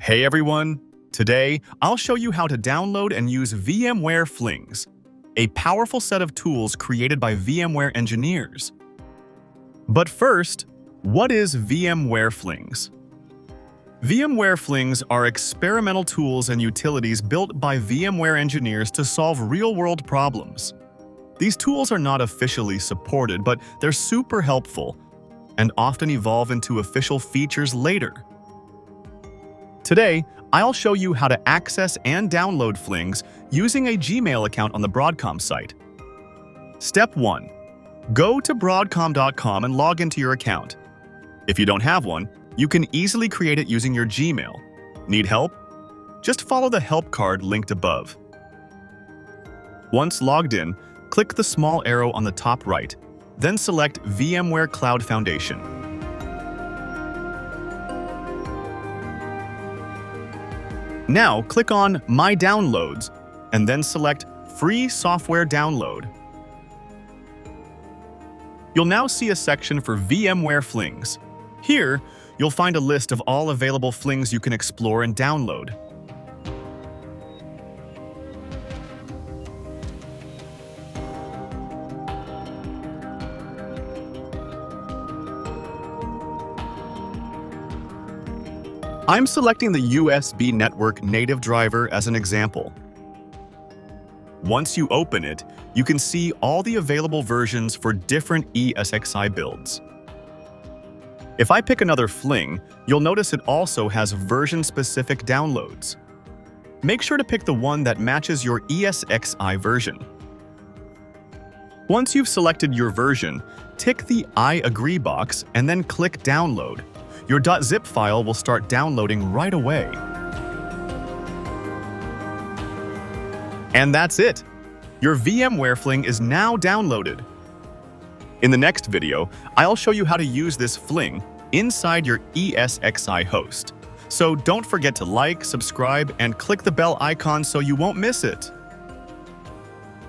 Hey everyone! Today, I'll show you how to download and use VMware Flings, a powerful set of tools created by VMware engineers. But first, what is VMware Flings? VMware Flings are experimental tools and utilities built by VMware engineers to solve real-world problems. These tools are not officially supported, but they're super helpful and often evolve into official features later. Today, I'll show you how to access and download Flings using a Gmail account on the Broadcom site. Step 1. Go to broadcom.com and log into your account. If you don't have one, you can easily create it using your Gmail. Need help? Just follow the help card linked above. Once logged in, click the small arrow on the top right, then select VMware Cloud Foundation. Now, click on My Downloads, and then select Free Software Download. You'll now see a section for VMware Flings. Here, you'll find a list of all available Flings you can explore and download. I'm selecting the USB network native driver as an example. Once you open it, you can see all the available versions for different ESXi builds. If I pick another Fling, you'll notice it also has version-specific downloads. Make sure to pick the one that matches your ESXi version. Once you've selected your version, tick the I agree box and then click Download. Your .zip file will start downloading right away. And that's it! Your VMware Fling is now downloaded. In the next video, I'll show you how to use this Fling inside your ESXi host. So don't forget to like, subscribe, and click the bell icon so you won't miss it.